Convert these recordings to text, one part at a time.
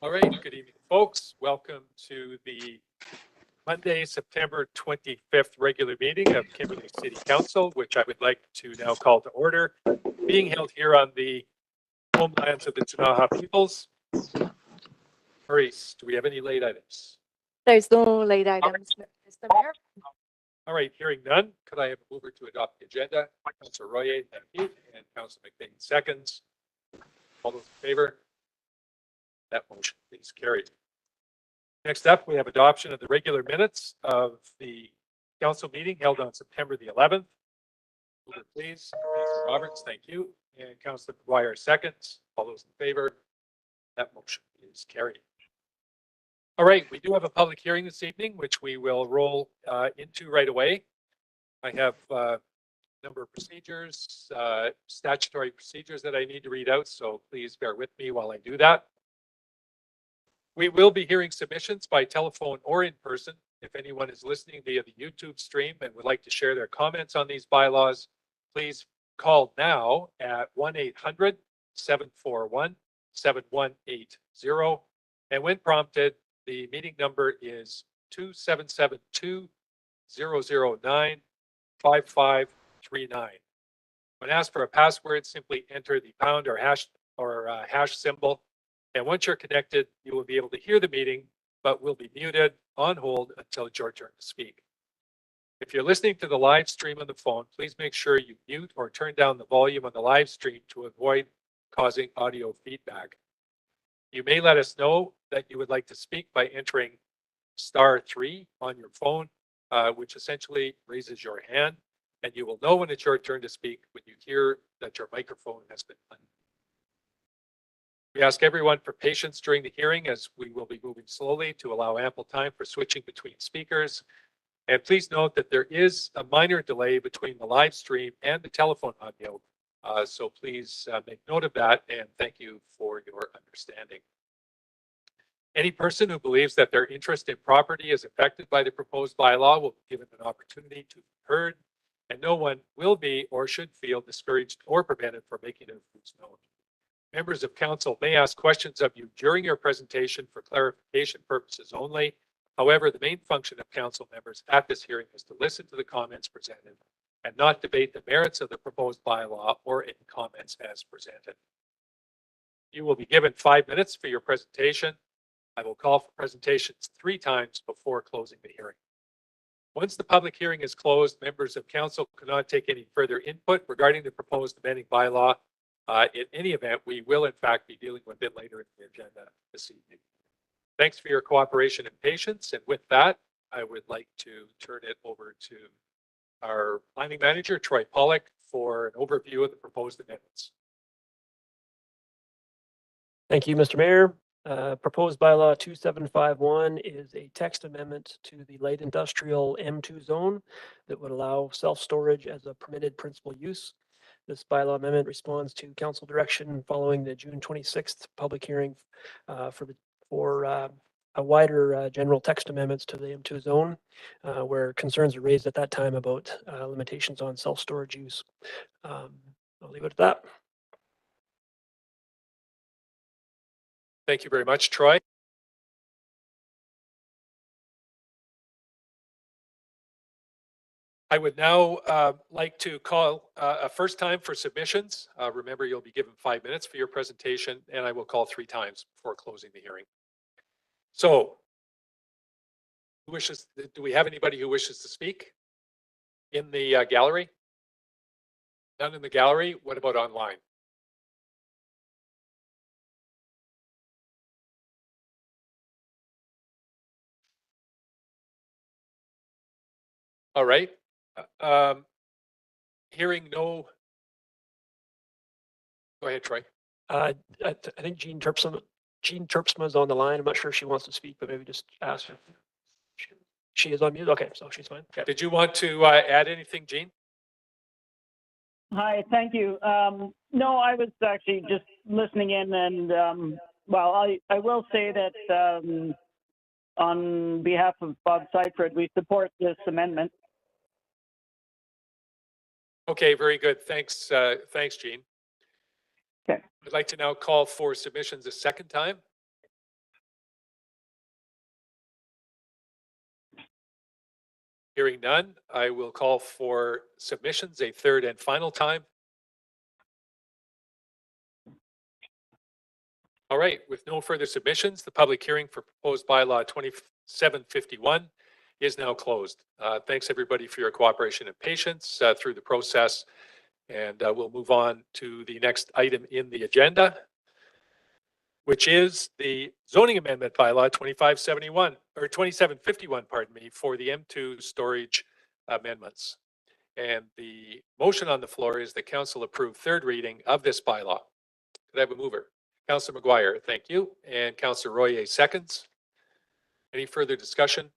All right, good evening, folks. Welcome to the Monday, September 25th regular meeting of Kimberley City Council, which I would like to now call to order, being held here on the homelands of the Ktunaxa peoples. Maurice, do we have any late items? There's no late items, Mr. Mayor. All right, hearing none, could I have a mover to adopt the agenda? Councillor Royer, thank you, and Councillor McBain seconds. All those in favor? That motion is carried. Next up, we have adoption of the regular minutes of the council meeting held on September the 11th. Mover, please. Councillor Roberts, thank you. And Councillor McGuire seconds. All those in favor? That motion is carried. All right, we do have a public hearing this evening, which we will roll into right away. I have a number of procedures, statutory procedures that I need to read out, so please bear with me while I do that. We will be hearing submissions by telephone or in person. If anyone is listening via the YouTube stream and would like to share their comments on these bylaws, please call now at 1-800-741-7180. And when prompted, the meeting number is 2772-009-5539. When asked for a password, simply enter the pound or hash symbol. And once you're connected, you will be able to hear the meeting, but will be muted on hold until it's your turn to speak. If you're listening to the live stream on the phone, please make sure you mute or turn down the volume on the live stream to avoid causing audio feedback. You may let us know that you would like to speak by entering *3 on your phone, which essentially raises your hand, and you will know when it's your turn to speak when you hear that your microphone has been unmuted. We ask everyone for patience during the hearing as we will be moving slowly to allow ample time for switching between speakers. And please note that there is a minor delay between the live stream and the telephone audio. So please make note of that, and thank you for your understanding. Any person who believes that their interest in property is affected by the proposed bylaw will be given an opportunity to be heard, and no one will be or should feel discouraged or prevented from making their views known. Members of council may ask questions of you during your presentation for clarification purposes only. However, the main function of council members at this hearing is to listen to the comments presented and not debate the merits of the proposed bylaw or any comments as presented. You will be given 5 minutes for your presentation. I will call for presentations 3 times before closing the hearing. Once the public hearing is closed, members of council cannot take any further input regarding the proposed amending bylaw. In any event, we will in fact be dealing with it later in the agenda this evening. Thanks for your cooperation and patience. And with that, I would like to turn it over to our planning manager, Troy Pollock, for an overview of the proposed amendments. Thank you, Mr. Mayor. Proposed bylaw 2751 is a text amendment to the light industrial M2 zone that would allow self-storage as a permitted principal use. This bylaw amendment responds to council direction following the June 26th public hearing for a wider general text amendments to the M2 zone, where concerns were raised at that time about limitations on self-storage use. I'll leave it at that. Thank you very much, Troy. I would now like to call a first time for submissions. Remember, you'll be given 5 minutes for your presentation, and I will call 3 times before closing the hearing. So, do we have anybody who wishes to speak in the gallery? None in the gallery. What about online? All right. Hearing no. Go ahead, Troy. I think Jean Terpsma is on the line. I'm not sure if she wants to speak, but maybe just ask her. She is on mute. Okay, so she's fine. Okay. Did you want to add anything, Jean? Hi, thank you. No, I was actually just listening in, and well, I will say that on behalf of Bob Seifert, we support this amendment. Okay, very good. Thanks, thanks, Jean. Okay. I'd like to now call for submissions a second time. Hearing none, I will call for submissions a third and final time. All right, with no further submissions, the public hearing for proposed bylaw 2751 is now closed. Thanks, everybody, for your cooperation and patience through the process. And we'll move on to the next item in the agenda, which is the zoning amendment bylaw 2571 or 2751, pardon me, for the M2 storage amendments. And the motion on the floor is the council approve third reading of this bylaw. Could I have a mover? Councillor McGuire, thank you. And Councillor Royer seconds. Any further discussion? Do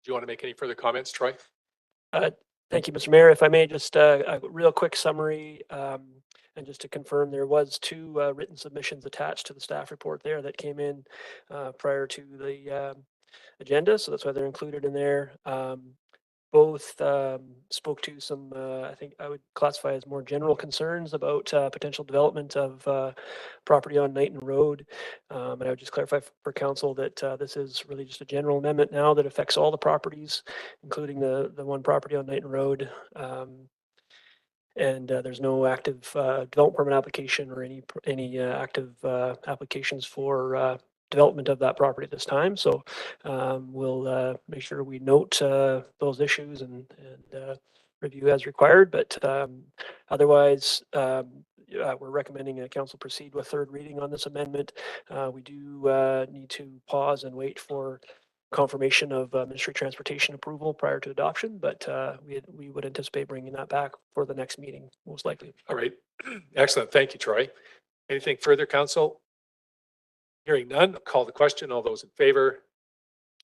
you want to make any further comments, Troy? Thank you, Mr. Mayor. If I may, just a real quick summary, and just to confirm, there was 2 written submissions attached to the staff report there that came in prior to the agenda, so that's why they're included in there. Both spoke to some, I think I would classify as more general concerns about potential development of property on Knighton Road. And I would just clarify for council that this is really just a general amendment now that affects all the properties, including the one property on Knighton Road. And there's no active development permit application or any active applications for development of that property at this time. So we'll make sure we note those issues and review as required. But otherwise, we're recommending council proceed with third reading on this amendment. We do need to pause and wait for confirmation of Ministry of Transportation approval prior to adoption, but we would anticipate bringing that back for the next meeting, most likely. All right. Excellent. Thank you, Troy. Anything further, council? Hearing none, call the question. All those in favor?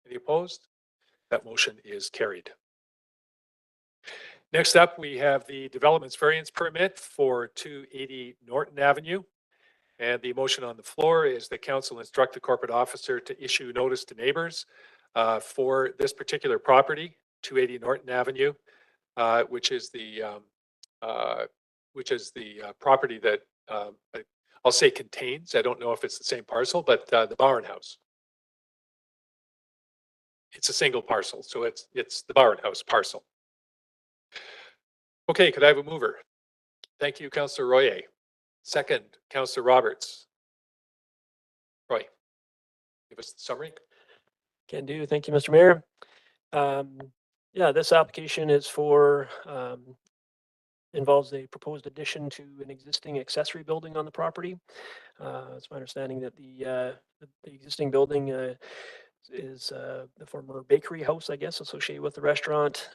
Any opposed? That motion is carried. Next up, we have the developments variance permit for 280 Norton Avenue. And the motion on the floor is the council instruct the corporate officer to issue notice to neighbors for this particular property, 280 Norton Avenue, which is the property that I'll say contains, I don't know if it's the same parcel, but the Barn House. It's a single parcel, so it's the Barn House parcel. Okay, could I have a mover? Thank you, Councillor Royer. Second, Councillor Roberts. Roy, give us the summary. Can do. Thank you, Mr. Mayor. Yeah, this application is for involves a proposed addition to an existing accessory building on the property. It's my understanding that the existing building is the former bakery house, I guess, associated with the restaurant.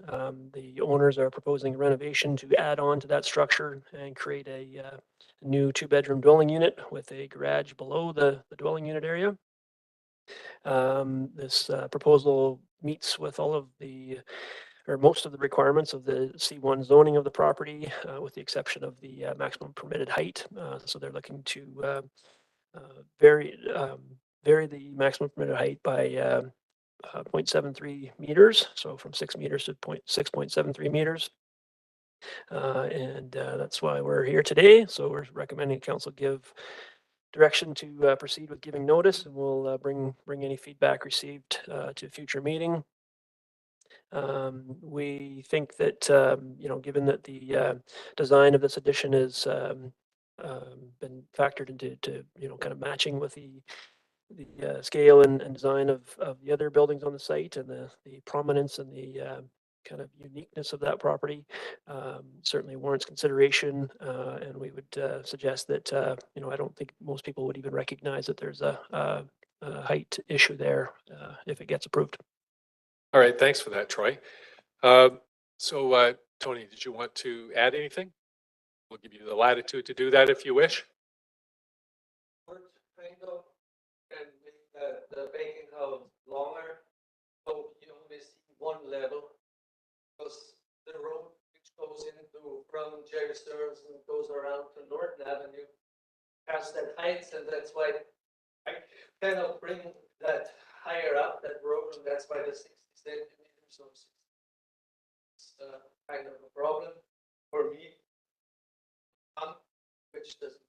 The owners are proposing a renovation to add on to that structure and create a new 2-bedroom dwelling unit with a garage below the dwelling unit area. This proposal meets with all of the or most of the requirements of the C1 zoning of the property, with the exception of the maximum permitted height. So they're looking to vary the maximum permitted height by 0.73 meters, so from 6 meters to 6.73 meters. And that's why we're here today. So we're recommending council give direction to proceed with giving notice, and we'll bring any feedback received to a future meeting. We think that, given that the design of this addition has been factored into kind of matching with the scale and design of the other buildings on the site and the prominence and the kind of uniqueness of that property, certainly warrants consideration. And we would suggest that, I don't think most people would even recognize that there's a height issue there if it gets approved. All right, thanks for that, Troy. So Tony, did you want to add anything? We'll give you the latitude to do that if you wish. Kind of can make the baking house longer, so you only see one level, because the road which goes into from Jerry Stearns and goes around to Norton Avenue has that height, and that's why I kind of bring that higher up that road, and that's why the 60 centimeters or 60. It's kind of a problem for me, which doesn't.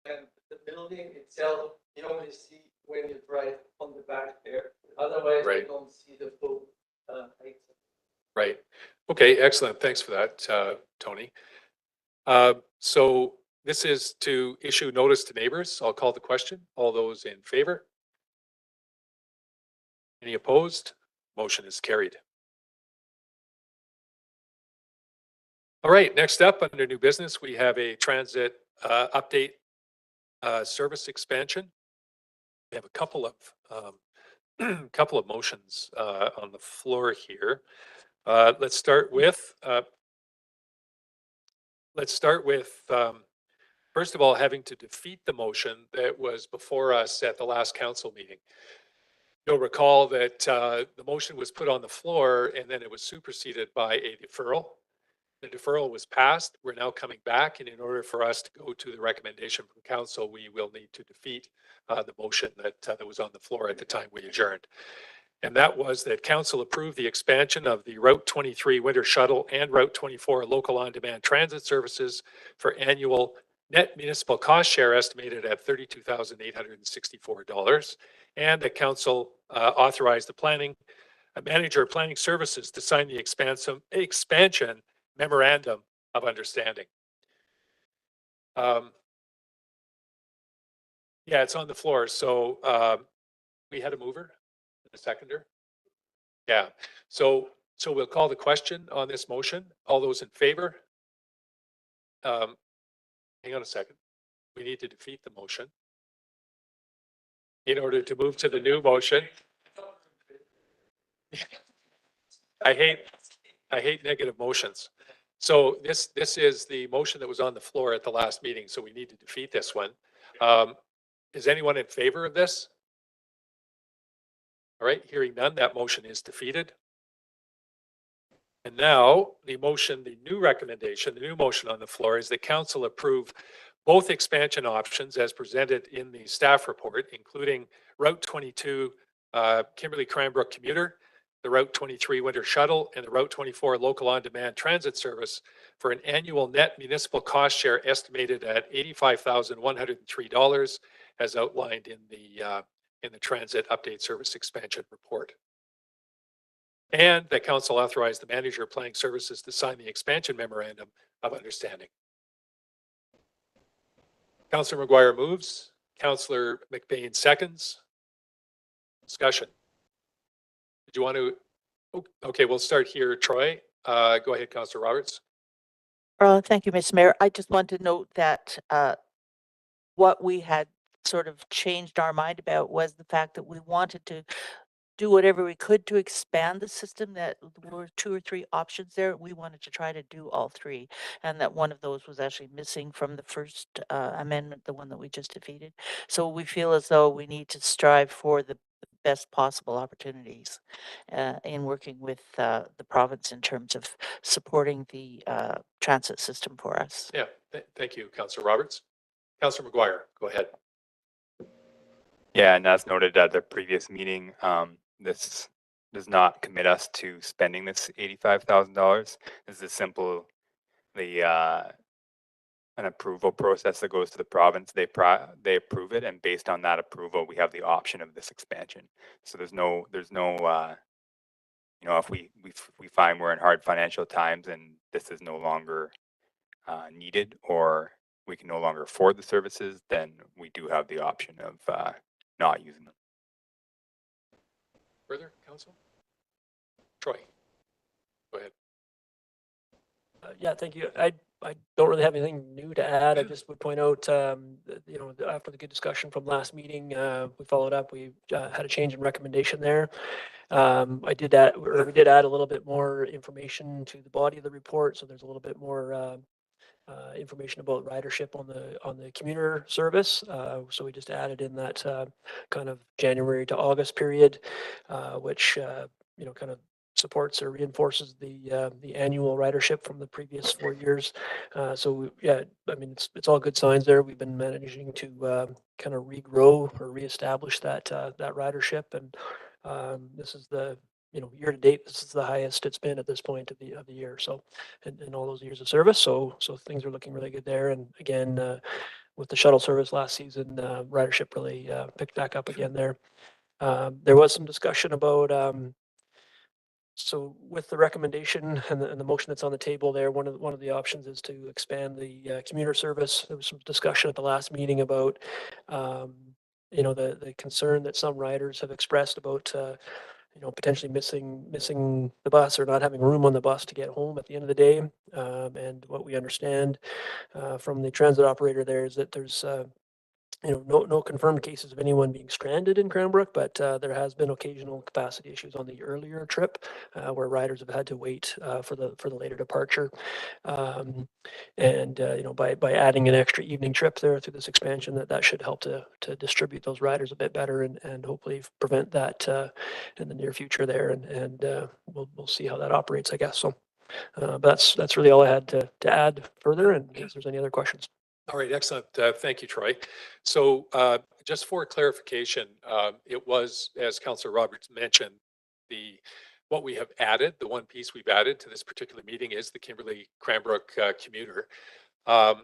And the building itself, you only see when you drive on the back there. Otherwise, Right. you don't see the full Okay, excellent. Thanks for that, Tony. So this is to issue notice to neighbors. I'll call the question. All those in favor? Any opposed? Motion is carried. All right, next up under new business, we have a transit update service expansion. We have a couple of motions on the floor here. Let's start with first of all, having to defeat the motion that was before us at the last council meeting. You'll recall that the motion was put on the floor and then it was superseded by a deferral. The deferral was passed. We're now coming back, and in order for us to go to the recommendation from council, we will need to defeat the motion that was on the floor at the time we adjourned. And that was that council approved the expansion of the Route 23 Winter Shuttle and Route 24 local on-demand transit services for annual net municipal cost share estimated at $32,864. And the council authorized the manager of planning services to sign the expansion memorandum of understanding. Yeah, it's on the floor. So we had a mover and a seconder. Yeah. So we'll call the question on this motion. All those in favor? Hang on a second. We need to defeat the motion in order to move to the new motion. I hate negative motions. So this is the motion that was on the floor at the last meeting. So we need to defeat this one. Is anyone in favor of this? All right, hearing none, that motion is defeated. And now the new recommendation, the new motion on the floor is that council approve both expansion options as presented in the staff report, including Route 22 Kimberley Cranbrook commuter, the Route 23 Winter Shuttle, and the Route 24 local on-demand transit service for an annual net municipal cost share estimated at $85,103, as outlined in the transit update service expansion report. And that council authorized the manager of planning services to sign the expansion memorandum of understanding. Councillor McGuire moves. Councillor McBain seconds. Discussion. Did you want to? Okay, we'll start here. Troy, go ahead, Councillor Roberts. Thank you, Mr. Mayor. I just want to note that what we had sort of changed our mind about was the fact that we wanted to do whatever we could to expand the system, that there were 2 or 3 options there. We wanted to try to do all 3, and that one of those was actually missing from the first amendment, the one that we just defeated. So we feel as though we need to strive for the best possible opportunities in working with the province in terms of supporting the transit system for us. Yeah, thank you, Councillor Roberts. Councillor McGuire, go ahead. Yeah, and as noted at the previous meeting, this does not commit us to spending this $85,000. This is simply an approval process that goes to the province. They approve it, and based on that approval, we have the option of this expansion. So there's no if we find we're in hard financial times and this is no longer needed, or we can no longer afford the services, then we do have the option of not using them. Further, Council? Troy, go ahead. Yeah, thank you. I don't really have anything new to add. I just would point out, after the good discussion from last meeting, we followed up. We had a change in recommendation there. We did add a little bit more information to the body of the report, so there's a little bit more information about ridership on the commuter service. So we just added in that kind of January to August period, which kind of supports or reinforces the annual ridership from the previous 4 years. So yeah, I mean it's all good signs there. We've been managing to kind of regrow or reestablish that ridership, and this is the year to date, this is the highest it's been at this point of the year. So in all those years of service, so things are looking really good there. And again, with the shuttle service last season, ridership really picked back up again there. There was some discussion about So with the recommendation and the motion that's on the table there, one of the options is to expand the commuter service. There was some discussion at the last meeting about, you know, the concern that some riders have expressed about, you know, potentially missing the bus or not having room on the bus to get home at the end of the day. And what we understand from the transit operator there is that there's you know, no confirmed cases of anyone being stranded in Cranbrook, but there has been occasional capacity issues on the earlier trip where riders have had to wait for the later departure. And you know, by adding an extra evening trip there through this expansion, that should help to distribute those riders a bit better and hopefully prevent that in the near future there. And we'll see how that operates, I guess. So that's really all I had to add further. And if there's any other questions. All right, excellent. Thank you, Troy. So just for clarification, it was, as Councillor Roberts mentioned, what we have added, the one piece we've added to this particular meeting is the Kimberley Cranbrook commuter. I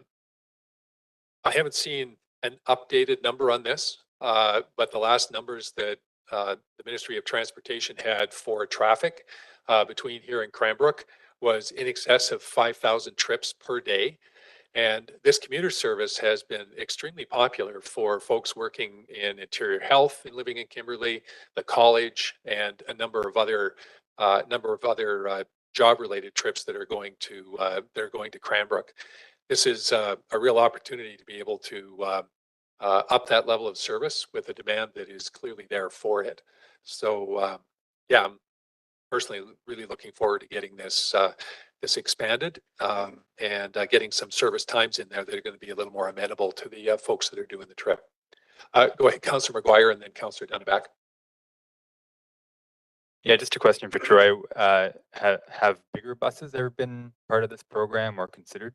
haven't seen an updated number on this, but the last numbers that the Ministry of Transportation had for traffic between here and Cranbrook was in excess of 5,000 trips per day. And this commuter service has been extremely popular for folks working in interior health and living in Kimberley, the college, and a number of other job-related trips that are going to Cranbrook. This is a real opportunity to be able to up that level of service with a demand that is clearly there for it. So yeah, I'm personally really looking forward to getting this expanded and getting some service times in there that are going to be a little more amenable to the folks that are doing the trip. Go ahead, Councillor McGuire, and then Councillor Dunneback. Yeah, just a question for Troy. Have bigger buses ever been part of this program or considered?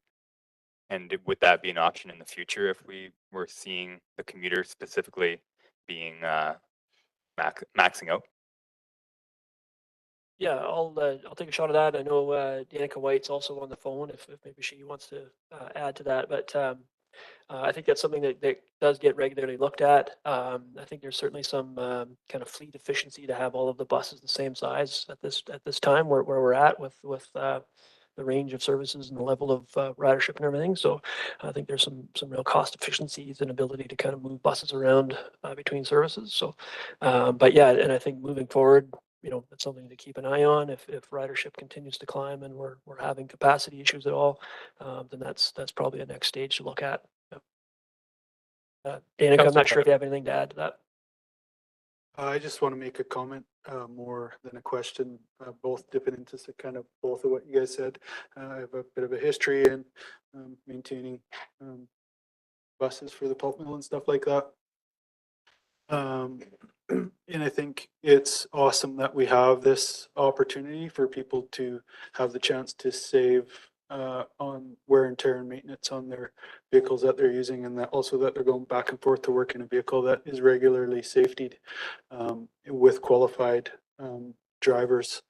And would that be an option in the future if we were seeing the commuter specifically being maxing out? Yeah, I'll take a shot at that. I know Danica White's also on the phone if maybe she wants to add to that. But I think that's something that does get regularly looked at. I think there's certainly some kind of fleet efficiency to have all of the buses the same size at this time where we're at with the range of services and the level of ridership and everything. So I think there's some real cost efficiencies and ability to kind of move buses around between services. So, but yeah, and I think moving forward, you know, that's something to keep an eye on. If ridership continues to climb and we're having capacity issues at all, then that's probably a next stage to look at. Danica, I'm not sure if you have anything to add to that. I just want to make a comment more than a question, both dipping into kind of both of what you guys said. I have a bit of a history in maintaining buses for the pulp mill and stuff like that. And I think it's awesome that we have this opportunity for people to have the chance to save on wear and tear and maintenance on their vehicles that they're using, and that also that they're going back and forth to work in a vehicle that is regularly safetied with qualified drivers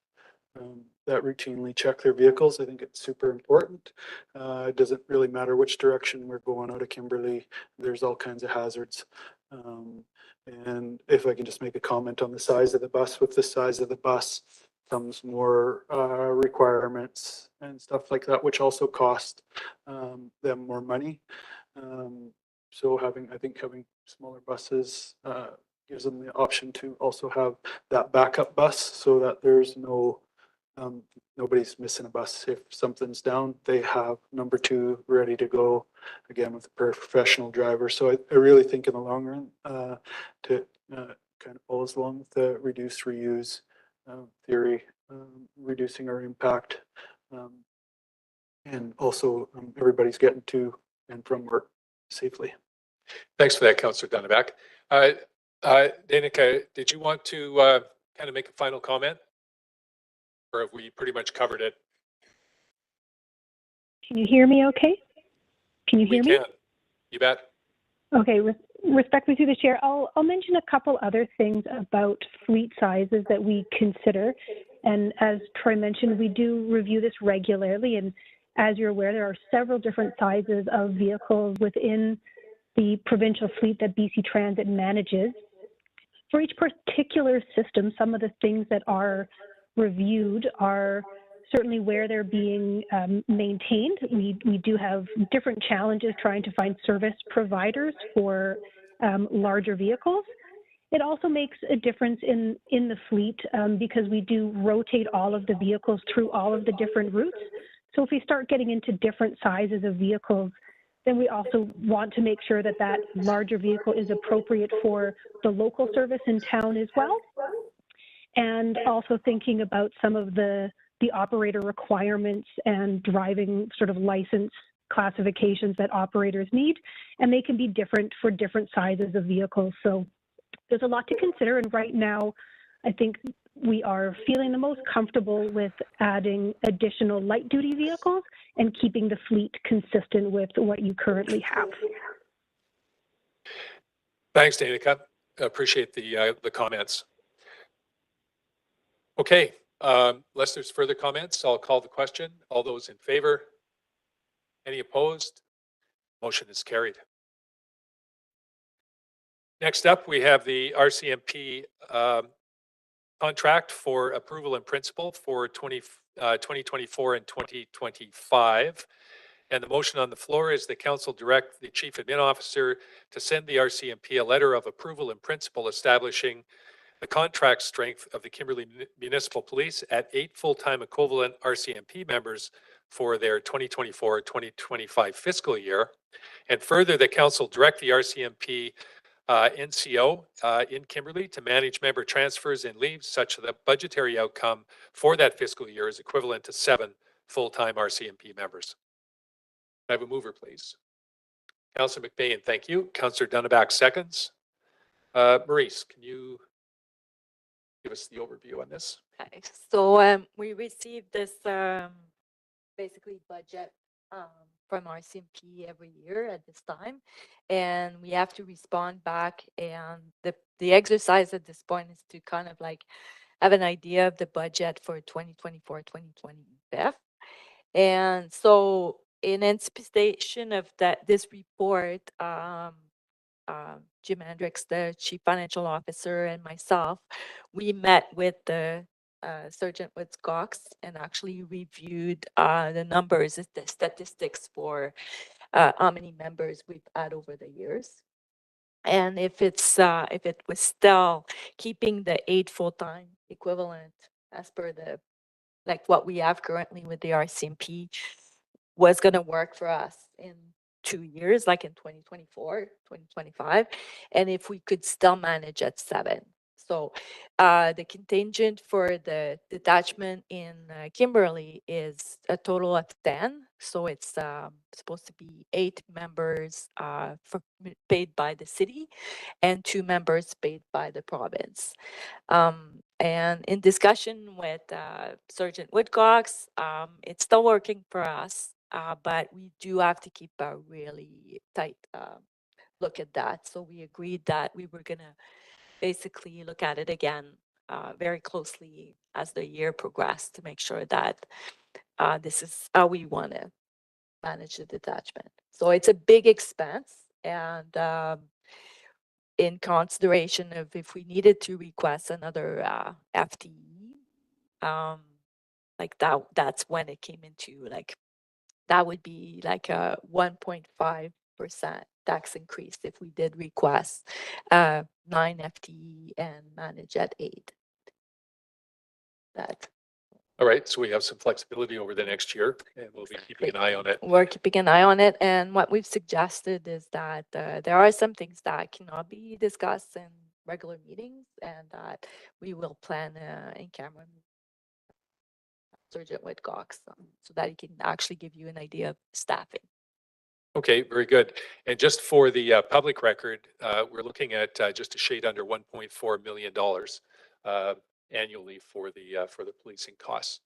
that routinely check their vehicles. I think it's super important. It doesn't really matter which direction we're going out of Kimberley. There's all kinds of hazards. And if I can just make a comment on the size of the bus, with the size of the bus comes more requirements and stuff like that, which also cost them more money. So I think having smaller buses gives them the option to also have that backup bus so that there's nobody's missing a bus. If something's down, they have number 2 ready to go, again with a professional driver. So I really think in the long run to kind of follows along with the reduce reuse theory, reducing our impact, and also everybody's getting to and from work safely. Thanks for that, Councillor Dunneback. Danica, did you want to kind of make a final comment? Or have we pretty much covered it? Can you hear me okay? Can you hear me? We can. You bet. Okay, respectfully through the chair, I'll mention a couple other things about fleet sizes that we consider. And as Troy mentioned, we do review this regularly. And as you're aware, there are several different sizes of vehicles within the provincial fleet that BC Transit manages. For each particular system, some of the things that are reviewed are certainly where they're being maintained. We do have different challenges trying to find service providers for larger vehicles. It also makes a difference in the fleet because we do rotate all of the vehicles through all of the different routes. So if we start getting into different sizes of vehicles, then we also want to make sure that that larger vehicle is appropriate for the local service in town as well. And also thinking about some of the operator requirements and driving sort of license classifications that operators need, and they can be different for different sizes of vehicles. So there's a lot to consider, and right now, I think we are feeling the most comfortable with adding additional light-duty vehicles and keeping the fleet consistent with what you currently have. Thanks, Danica. Appreciate the comments. Okay, unless there's further comments, I'll call the question. All those in favor? Any opposed? Motion is carried. Next up, we have the RCMP contract for approval in principle for 2024 and 2025. And the motion on the floor is the council direct the chief admin officer to send the RCMP a letter of approval in principle establishing the contract strength of the Kimberley Municipal Police at 8 full-time equivalent RCMP members for their 2024-2025 fiscal year. And further, the council direct the RCMP NCO in Kimberley to manage member transfers and leaves such that the budgetary outcome for that fiscal year is equivalent to 7 full-time RCMP members. I have a mover, please. Councillor McBain, thank you. Councillor Dunneback seconds. Maurice, can you give us the overview on this? Okay, so we received this basically budget from RCMP every year at this time, and we have to respond back. And the exercise at this point is to kind of like have an idea of the budget for 2024, 2025. And so in anticipation of this report, Jim Hendricks, the chief financial officer, and myself, we met with the Sergeant Woodcox and actually reviewed the numbers, the statistics for how many members we've had over the years. And if it was still keeping the 8 full-time equivalent as per the like what we have currently with the RCMP was going to work for us in 2 years, like in 2024, 2025, and if we could still manage at 7. So the contingent for the detachment in Kimberley is a total of 10. So it's supposed to be 8 members paid by the city and 2 members paid by the province. And in discussion with Sergeant Woodcox, it's still working for us, but we do have to keep a really tight look at that. So we agreed that we were going to basically look at it again very closely as the year progressed to make sure that this is how we want to manage the detachment. So it's a big expense, and in consideration of if we needed to request another FTE, like that's when it came into like, that would be like a 1.5% tax increase if we did request 9 FTE and manage at 8. That. All right, so we have some flexibility over the next year, and we'll be keeping an eye on it. We're keeping an eye on it, and what we've suggested is that there are some things that cannot be discussed in regular meetings, and that we will plan in camera Sergeant Woodcox so that he can actually give you an idea of staffing. Okay, very good. And just for the public record, we're looking at just a shade under $1.4 million annually for the policing costs.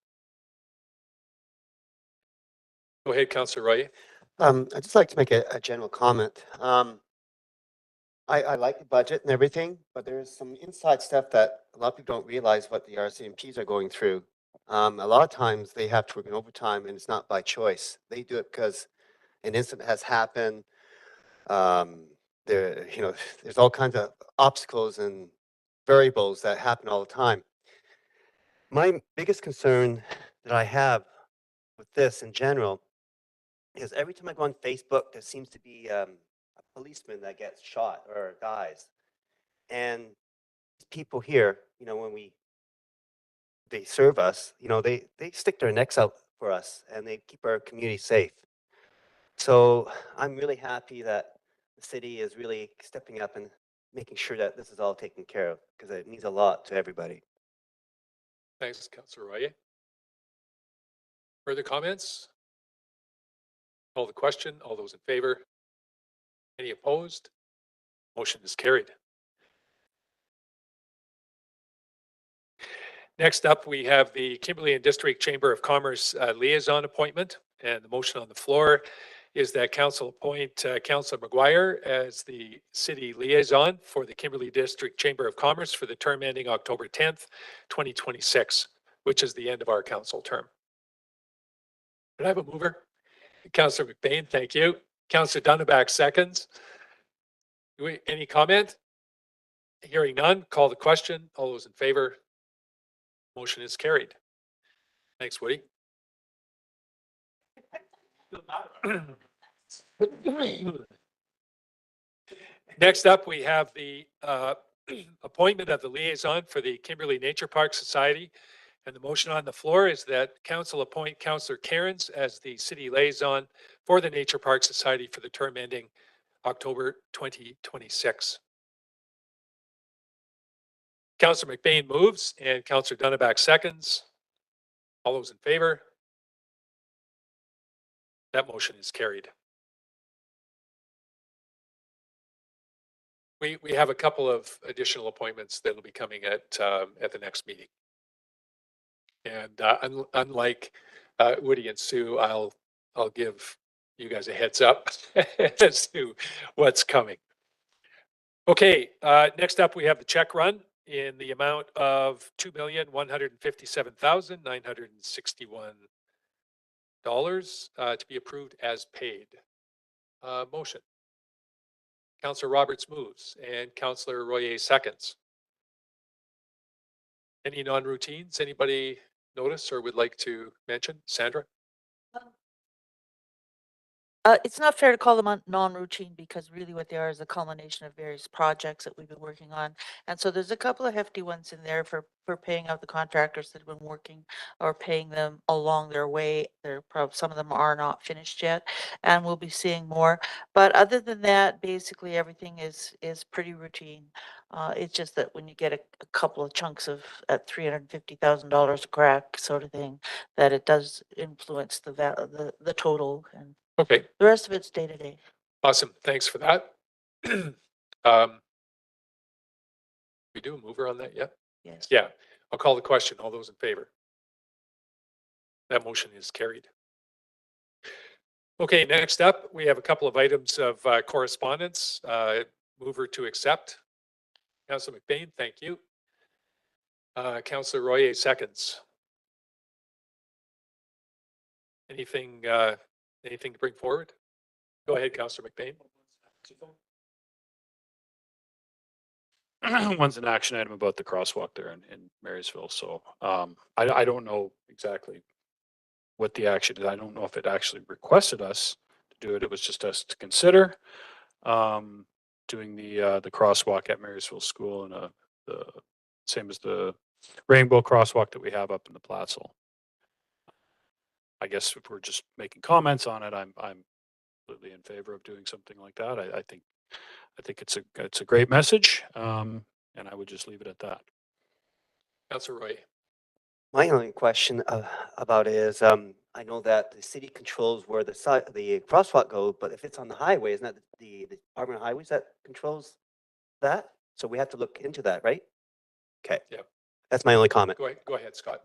Go ahead, Councillor Roy. I'd just like to make a general comment. I like the budget and everything, but there's some inside stuff that a lot of people don't realize what the RCMPs are going through. A lot of times they have to work in overtime, and it's not by choice. They do it because an incident has happened. There's all kinds of obstacles and variables that happen all the time. My biggest concern that I have with this in general is every time I go on Facebook, there seems to be a policeman that gets shot or dies. And people here, when they serve us, they stick their necks out for us and they keep our community safe. So I'm really happy that the city is really stepping up and making sure that this is all taken care of because it means a lot to everybody. Thanks, Councillor Royer. Further comments? Call the question. All those in favor? Any opposed? Motion is carried. Next up, we have the Kimberley and District Chamber of Commerce liaison appointment. And the motion on the floor is that council appoint Councillor McGuire as the city liaison for the Kimberley District Chamber of Commerce for the term ending October 10th, 2026, which is the end of our council term. Could I have a mover? Councillor McBain, thank you. Councillor Dunneback seconds. Any comment? Hearing none, call the question. All those in favor? Motion is carried. Thanks, Woody. Next up, we have the appointment of the liaison for the Kimberley Nature Park Society. And the motion on the floor is that council appoint Councillor Cairns as the city liaison for the Nature Park Society for the term ending October 2026. Councillor McBain moves and Councillor Dunneback seconds. All those in favor? That motion is carried. We have a couple of additional appointments that will be coming at the next meeting. And unlike Woody and Sue, I'll give you guys a heads up as to what's coming. Okay, next up we have the check run in the amount of $2,157,961 to be approved as paid. Motion. Councillor Roberts moves and Councillor Royer seconds. Any non-routines? Anybody notice or would like to mention? Sandra? It's not fair to call them non-routine because really what they are is a culmination of various projects that we've been working on. And so there's a couple of hefty ones in there for paying out the contractors that have been working or paying them along their way. Some of them are not finished yet and we'll be seeing more. But other than that, basically everything is pretty routine. It's just that when you get a couple of chunks of at $350,000 a crack sort of thing, that it does influence the total, and Okay, the rest of it's day to day. awesome. Thanks for that. We do a mover on that yet? Yes. Yeah, I'll call the question. All those in favor? That motion is carried. Okay, next up, we have a couple of items of correspondence. Mover to accept. Councillor McBain, thank you. Councillor Royer seconds. Anything to bring forward? Go ahead, Councillor McBain. One's an action item about the crosswalk there in Marysville. So I don't know exactly what the action is. I don't know if it actually requested us to do it. It was just us to consider doing the crosswalk at Marysville School and the same as the rainbow crosswalk that we have up in the Platzel. I guess if we're just making comments on it, I'm completely in favor of doing something like that. I think it's a great message, and I would just leave it at that. Councillor Roy. My only question about it is, I know that the city controls where the crosswalk goes, but if it's on the highway, isn't that the Department of Highways that controls that? So we have to look into that, right? Okay. Yeah. That's my only comment. Go ahead, Scott.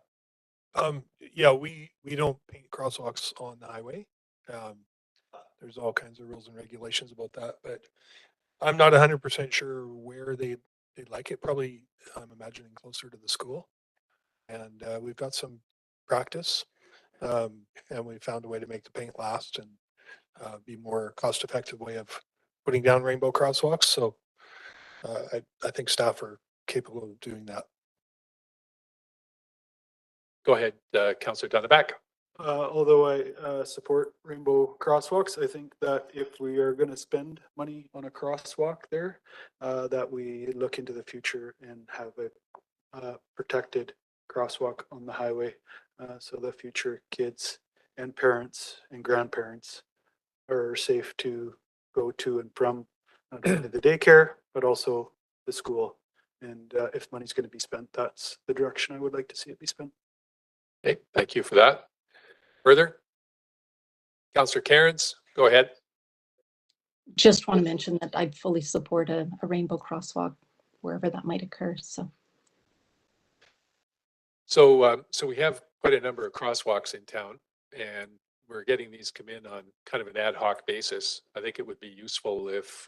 Yeah, we don't paint crosswalks on the highway. There's all kinds of rules and regulations about that, but I'm not 100% sure where they'd like it. Probably, I'm imagining closer to the school. And we've got some practice, and we found a way to make the paint last and be more cost-effective way of putting down rainbow crosswalks. So I think staff are capable of doing that. Go ahead, Councillor down the back. Although I support rainbow crosswalks, I think that if we are going to spend money on a crosswalk there, that we look into the future and have a protected crosswalk on the highway, so the future kids and parents and grandparents are safe to go to and from not only the daycare, but also the school. And if money's going to be spent, that's the direction I would like to see it be spent. Okay, thank you for that. Further? Councillor Cairns, go ahead. Just want to mention that I'd fully support a rainbow crosswalk wherever that might occur. So We have quite a number of crosswalks in town, and we're getting these come in on kind of an ad hoc basis. I think it would be useful if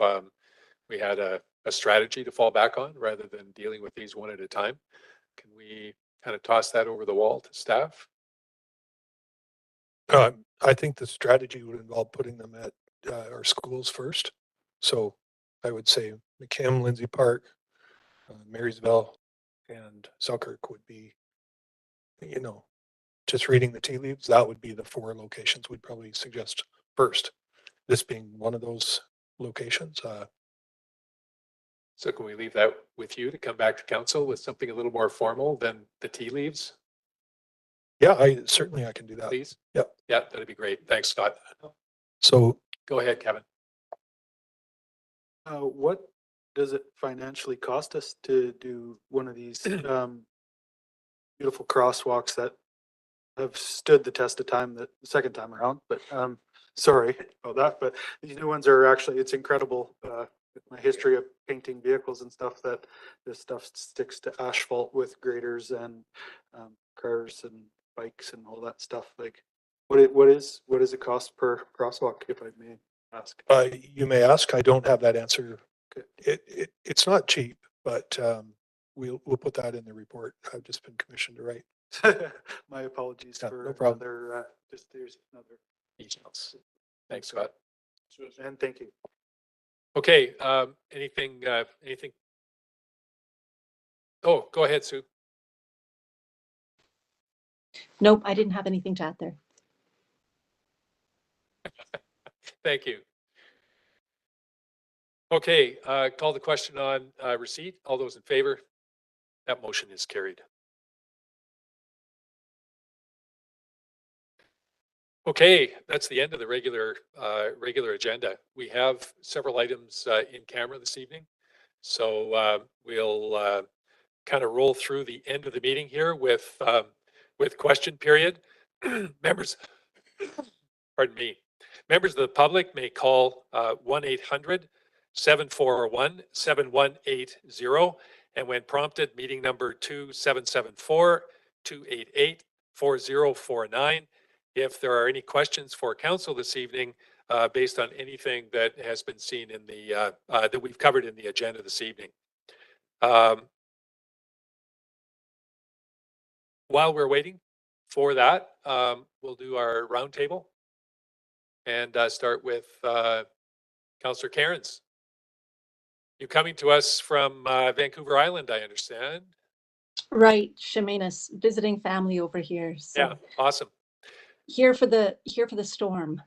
we had a strategy to fall back on rather than dealing with these one at a time. Can we kind of toss that over the wall to staff? I think the strategy would involve putting them at our schools first. So I would say McKim, Lindsay Park, Marysville, and Selkirk would be, you know, just reading the tea leaves, that would be the 4 locations we'd probably suggest first. This being one of those locations. So can we leave that with you to come back to council with something a little more formal than the tea leaves, Yeah, I can do that. please? Yep. Yeah, that'd be great. Thanks, Scott. So Go ahead, Kevin. What does it financially cost us to do one of these beautiful crosswalks that have stood the test of time the second time around? But sorry about that. But these new ones are actually, it's incredible. With my history of painting vehicles and stuff, that this stuff sticks to asphalt with graders and cars and bikes and all that stuff. Like, what is it cost per crosswalk, if I may ask? you may ask, I don't have that answer. Okay. It's not cheap, but we'll put that in the report. I've just been commissioned to write. My apologies Yeah, for no problem. another, there's another Details. Thanks, Scott. and thank you. Okay, anything? Oh, go ahead, Sue. nope, I didn't have anything to add there. Thank you. Okay, call the question on receipt. All those in favor? That motion is carried. Okay, that's the end of the regular agenda. We have several items in camera this evening. So we'll kind of roll through the end of the meeting here with question period. Members, pardon me. Members of the public may call 1-800-741-7180, and when prompted, meeting number 2774-288-4049. If there are any questions for council this evening, based on anything that has been seen in the that we've covered in the agenda this evening. While we're waiting for that, we'll do our roundtable and start with Councillor Cairns. You're coming to us from Vancouver Island, I understand. Right, Chemainus, visiting family over here. So Yeah, awesome. here for the storm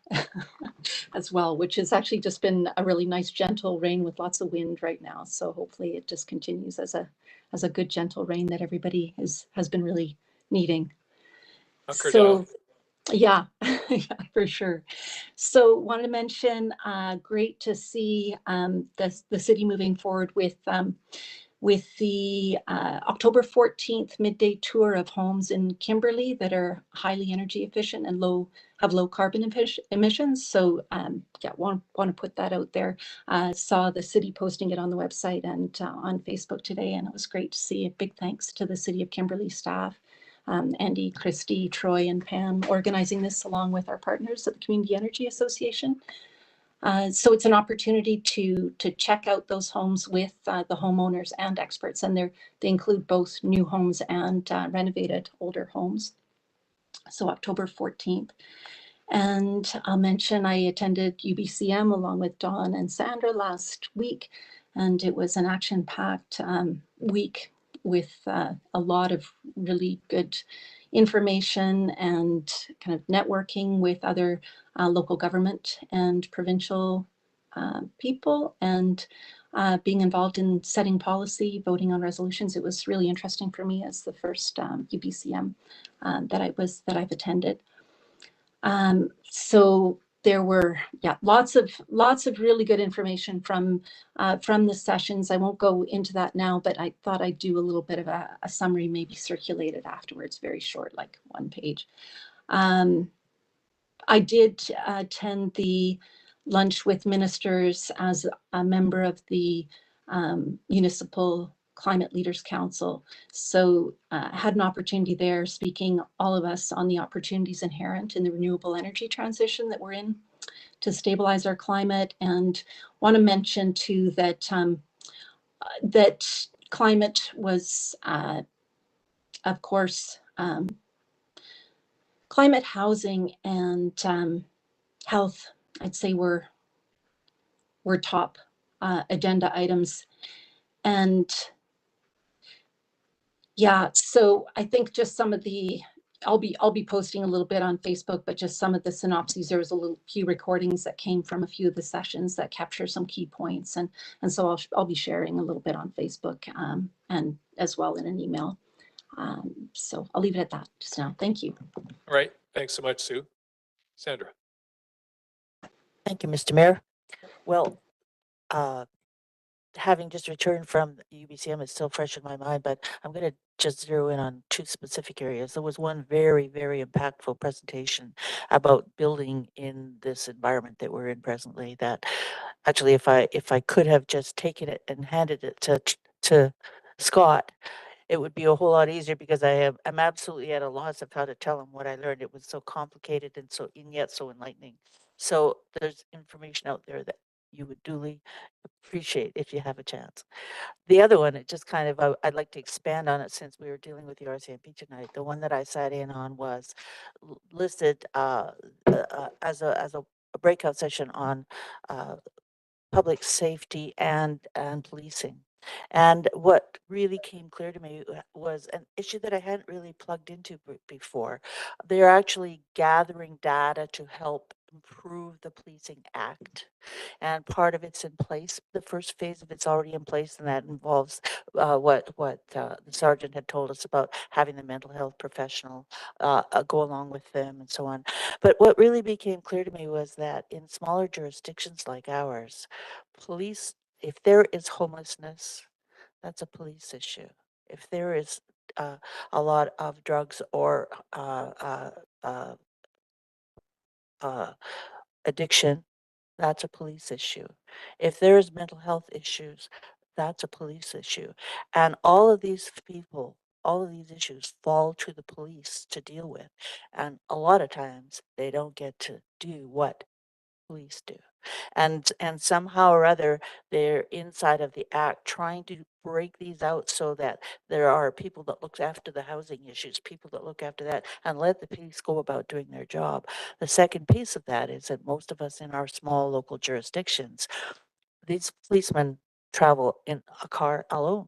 as well, which has actually just been a really nice gentle rain with lots of wind right now. So hopefully it just continues as a good gentle rain that everybody has been really needing. Hunker So down. yeah, yeah, for sure. So wanted to mention, great to see the city moving forward with the October 14th midday tour of homes in Kimberley that are highly energy efficient and have low carbon emissions. So yeah, want to put that out there. Saw the city posting it on the website and on Facebook today, and it was great to see. A big thanks to the City of Kimberley staff, Andy, Christy, Troy, and Pam organizing this along with our partners at the Community Energy Association. So it's an opportunity to check out those homes with the homeowners and experts, and they include both new homes and renovated older homes. So October 14th. And I'll mention I attended UBCM along with Dawn and Sandra last week, and it was an action-packed week with a lot of really good information and kind of networking with other local government and provincial people, and being involved in setting policy, voting on resolutions. It was really interesting for me as the first UBCM that I've attended. So there were, lots of really good information from the sessions. I won't go into that now, but I thought I'd do a little bit of a summary, maybe circulated afterwards, very short, like 1 page. I did attend the lunch with ministers as a member of the Municipal Climate Leaders Council. So had an opportunity there, speaking all of us on the opportunities inherent in the renewable energy transition that we're in to stabilize our climate. And want to mention too that that climate was, of course, climate, housing, and health, I'd say were top agenda items. And yeah, so I think just some of the, I'll be posting a little bit on Facebook, but just some of the synopses. There was a few recordings that came from a few of the sessions that capture some key points, and so I'll be sharing a little bit on Facebook and as well in an email. So I'll leave it at that just now. Thank you. All right. Thanks so much, Sue. Sandra. Thank you, Mr. Mayor. Well, having just returned from UBCM, it's still fresh in my mind, but I'm going to just zero in on 2 specific areas. There was one very, very impactful presentation about building in this environment that we're in presently, that actually, if I could have just taken it and handed it to Scott, it would be a whole lot easier, because I'm absolutely at a loss of how to tell him what I learned. It was so complicated and yet so enlightening. So there's information out there that you would duly appreciate if you have a chance. The other one, it just kind of, I'd like to expand on it since we were dealing with the RCMP tonight. The one that I sat in on was listed as a breakout session on public safety and policing. And what really came clear to me was an issue that I hadn't really plugged into before. They're actually gathering data to help improve the Policing Act. And part of it's in place. The first phase of it's already in place, and that involves what the sergeant had told us about having the mental health professional go along with them and so on. But what really became clear to me was that in smaller jurisdictions like ours, police, if there is homelessness, that's a police issue. If there is a lot of drugs or addiction, that's a police issue. If there is mental health issues, that's a police issue. And all of these people, all of these issues fall to the police to deal with. And a lot of times they don't get to do what police do. And somehow or other, they're inside of the act trying to break these out so that there are people that look after the housing issues, people that look after that, and let the police go about doing their job. The second piece of that is that most of us in our small local jurisdictions, these policemen travel in a car alone.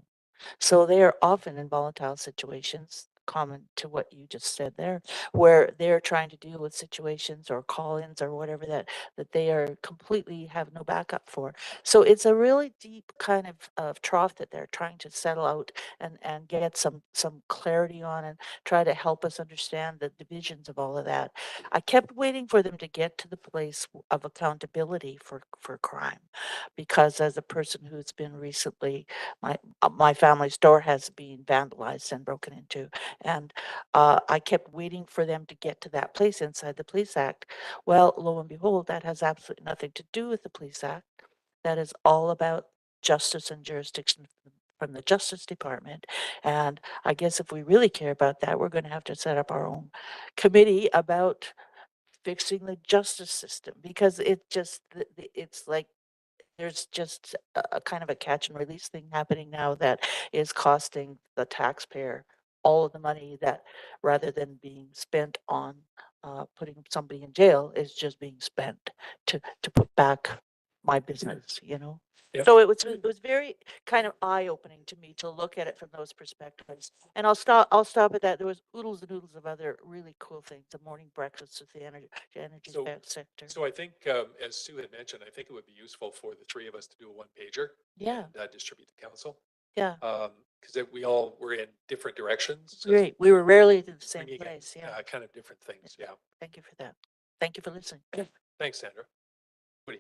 So they are often in volatile situations, common to what you just said there, where they're trying to deal with situations or call-ins or whatever that they are completely have no backup for. So it's a really deep kind of trough that they're trying to settle out and get some clarity on, and try to help us understand the divisions of all of that. I kept waiting for them to get to the place of accountability for crime, because as a person who's been recently, my family's store has been vandalized and broken into, and I kept waiting for them to get to that place inside the Police Act. Well, lo and behold, that has absolutely nothing to do with the Police Act. That is all about justice and jurisdiction from the Justice Department. And I guess if we really care about that, we're going to have to set up our own committee about fixing the justice system, because it's like there's just a kind of a catch and release thing happening now that is costing the taxpayer all of the money that, rather than being spent on putting somebody in jail, is just being spent to put back my business, you know? Yep. So it was very kind of eye-opening to me to look at it from those perspectives. And I'll stop at that. There was oodles and oodles of other really cool things, the morning breakfast with the energy So- sector. So I think, as Sue had mentioned, I think it would be useful for the three of us to do a one pager. Yeah. And distribute to council. Yeah, Because we all were in different directions. so great. We were rarely in the same bringing in, place. Yeah. Kind of different things, yeah. Thank you for that. Thank you for listening. Thanks, Sandra. Woody?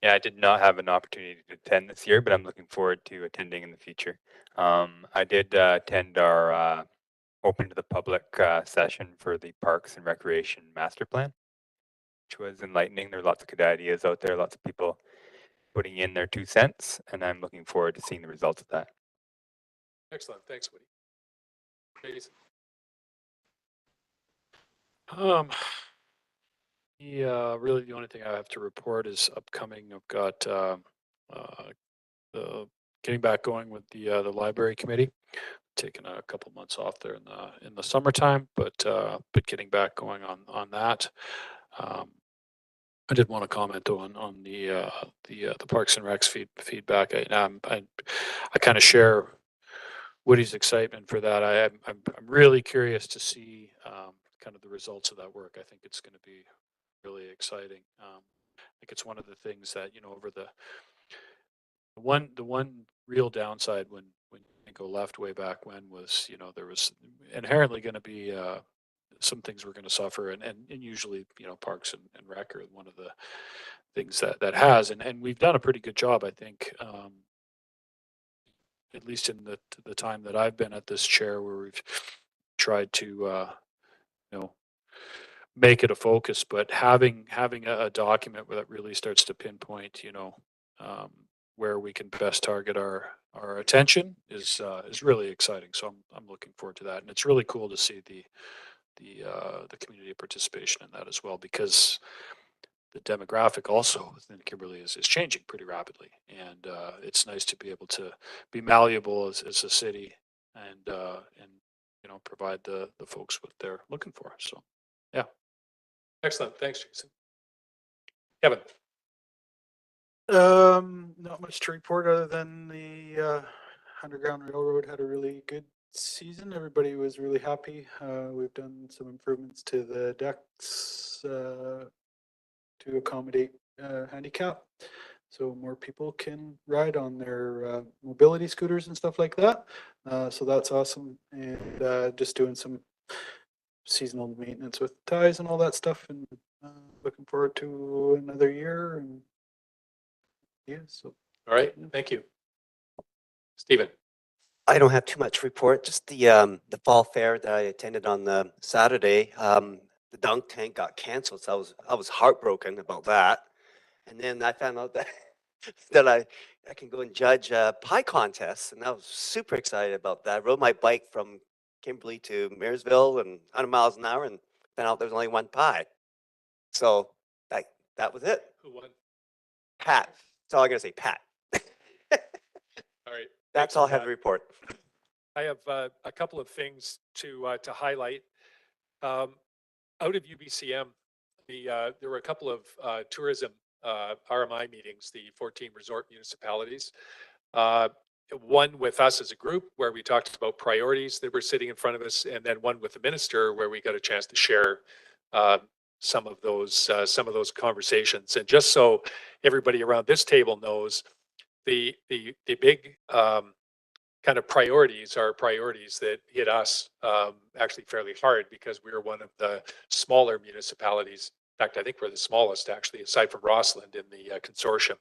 Yeah, I did not have an opportunity to attend this year, but I'm looking forward to attending in the future. I did attend our open to the public session for the Parks and Recreation Master Plan, which was enlightening. There were lots of good ideas out there, lots of people putting in their 2 cents, and I'm looking forward to seeing the results of that. Excellent, thanks, Woody. Jason? Really the only thing I have to report is upcoming. I've got getting back going with the library committee. Taking a couple months off there in the summertime, but getting back going on that. I did want to comment on the Parks and Recs feedback. I kind of share Woody's excitement for that. I'm really curious to see kind of the results of that work. I think it's going to be really exciting. I think it's one of the things that, you know, over the one real downside when you go left way back when was, you know, there was inherently going to be some things we're going to suffer, and usually, you know, Parks and Rec are one of the things that has, and we've done a pretty good job, I think, at least in the time that I've been at this chair, where we've tried to, you know, make it a focus, but having a document where that really starts to pinpoint, you know, where we can best target our attention is really exciting. So I'm looking forward to that, and it's really cool to see the community participation in that as well, because the demographic also within Kimberley is changing pretty rapidly, and it's nice to be able to be malleable as a city and you know, provide the folks what they're looking for. So yeah. Excellent, thanks, Jason. Kevin? Not much to report other than the Underground Railroad had a really good season. Everybody was really happy. We've done some improvements to the decks to accommodate handicap, so more people can ride on their mobility scooters and stuff like that. So that's awesome, and just doing some seasonal maintenance with ties and all that stuff, and looking forward to another year. And yeah, so All right, thank you. Stephen? I don't have too much to report, just the fall fair that I attended on the Saturday. The dunk tank got canceled, so I was heartbroken about that. And then I found out that that I can go and judge pie contests, and I was super excited about that. I rode my bike from Kimberley to Marysville and 100 miles an hour, and found out there's only one pie. So that was it. Who won? Pat. That's all I'm gonna say, Pat. All right. That's all I have to report. I have a couple of things to highlight. Out of UBCM, there were a couple of tourism RMI meetings, the 14 resort municipalities. One with us as a group where we talked about priorities that were sitting in front of us, and then one with the minister where we got a chance to share some of those conversations. And just so everybody around this table knows, the big kind of priorities are priorities that hit us actually fairly hard, because we are one of the smaller municipalities. In fact, I think we're the smallest, actually, aside from Rossland in the consortium.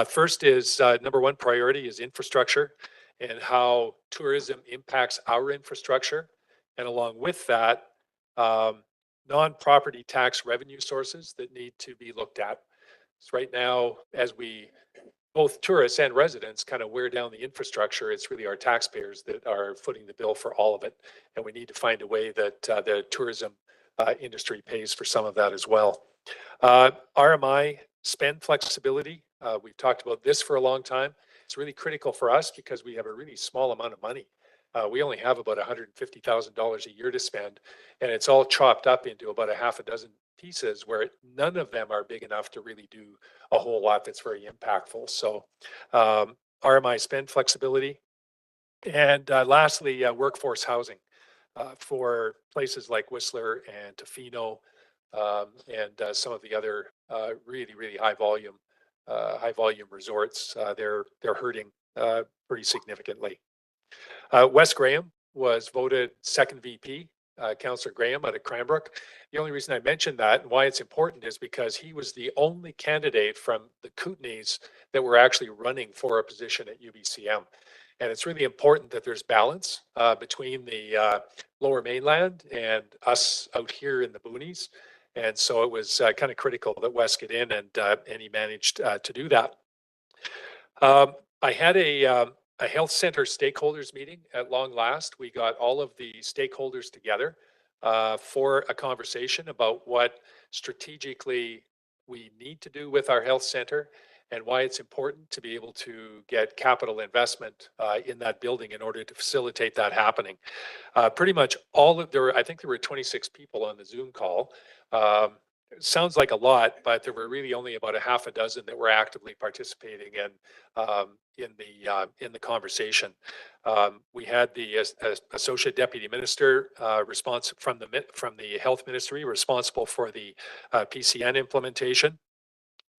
First is number one priority is infrastructure and how tourism impacts our infrastructure. And along with that, non-property tax revenue sources that need to be looked at. So right now, as we, both tourists and residents, kind of wear down the infrastructure, it's really our taxpayers that are footing the bill for all of it. And we need to find a way that the tourism industry pays for some of that as well. RMI spend flexibility. We've talked about this for a long time. It's really critical for us because we have a really small amount of money. We only have about $150,000 a year to spend, and it's all chopped up into about a half a dozen pieces where none of them are big enough to really do a whole lot that's very impactful. So RMI spend flexibility. And lastly, workforce housing for places like Whistler and Tofino and some of the other really, really high volume resorts. They're hurting pretty significantly. Wes Graham was voted second VP, Councillor Graham out of Cranbrook. The only reason I mentioned that and why it's important is because he was the only candidate from the Kootenays that were actually running for a position at UBCM. And it's really important that there's balance between the lower mainland and us out here in the boonies. And so it was kind of critical that Wes get in and he managed to do that. I had a health center stakeholders meeting at long last. We got all of the stakeholders together for a conversation about what strategically we need to do with our health center and why it's important to be able to get capital investment in that building in order to facilitate that happening. Pretty much all of I think there were 26 people on the Zoom call. It sounds like a lot, but there were really only about a half a dozen that were actively participating in the conversation. We had the associate deputy minister from the health ministry responsible for the PCN implementation,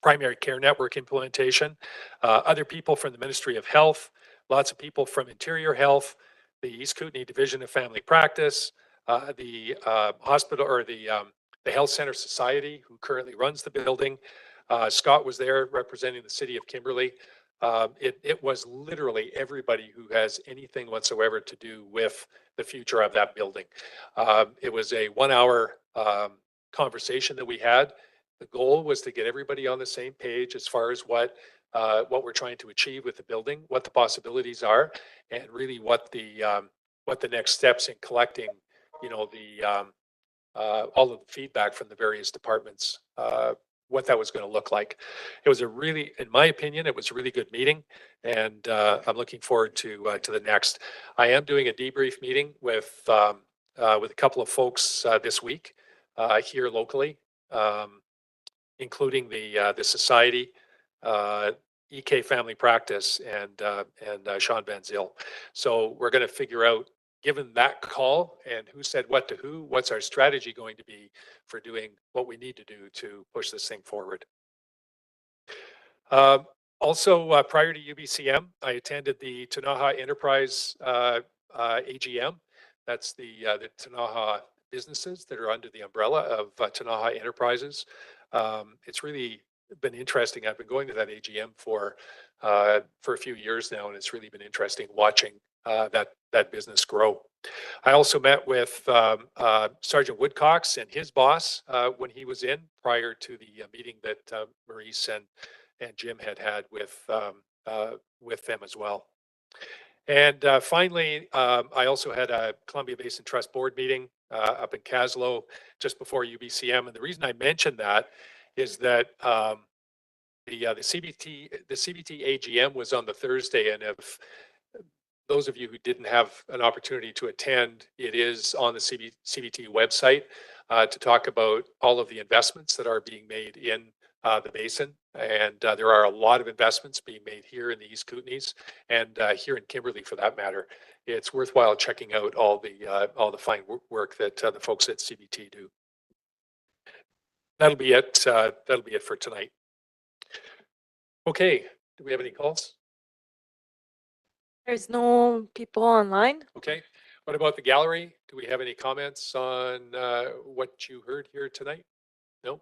primary care network implementation, other people from the Ministry of Health, lots of people from Interior Health, the East Kootenay Division of Family Practice, the hospital or the Health Center Society, who currently runs the building. Scott was there representing the city of Kimberley. It was literally everybody who has anything whatsoever to do with the future of that building. It was a 1 hour conversation that we had. The goal was to get everybody on the same page as far as what we're trying to achieve with the building, what the possibilities are, and really what the next steps in collecting, all of the feedback from the various departments, what that was going to look like. It was in my opinion, it was a really good meeting, and I'm looking forward to the next. I am doing a debrief meeting with a couple of folks this week here locally. Including the society, EK Family Practice, and Sean Van Zyl. So we're going to figure out, given that call and who said what to who, what's our strategy going to be for doing what we need to do to push this thing forward. Also, prior to UBCM, I attended the Ktunaxa Enterprise AGM. That's the Ktunaxa businesses that are under the umbrella of Ktunaxa Enterprises. It's really been interesting. I've been going to that AGM for a few years now, and it's really been interesting watching that business grow. I also met with Sergeant Woodcox and his boss when he was in prior to the meeting that Maurice and Jim had with them as well. And finally, I also had a Columbia Basin Trust Board meeting up in Kaslo just before UBCM. And the reason I mentioned that is that the CBT AGM was on the Thursday, and if those of you who didn't have an opportunity to attend, it is on the CBT website to talk about all of the investments that are being made in the basin. And there are a lot of investments being made here in the East Kootenays and here in Kimberley for that matter. It's worthwhile checking out all the fine work that the folks at CBT do. That'll be it. That'll be it for tonight. Okay. Do we have any calls? There's no people online. Okay. What about the gallery? Do we have any comments on what you heard here tonight? No?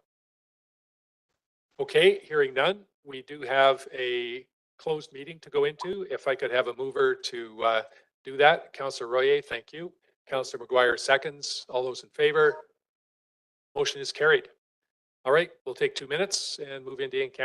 Okay, hearing none. We do have a closed meeting to go into. If I could have a mover to do that. Councillor Royer, thank you. Councillor McGuire seconds. All those in favor? Motion is carried. All right, we'll take 2 minutes and move into in-camera.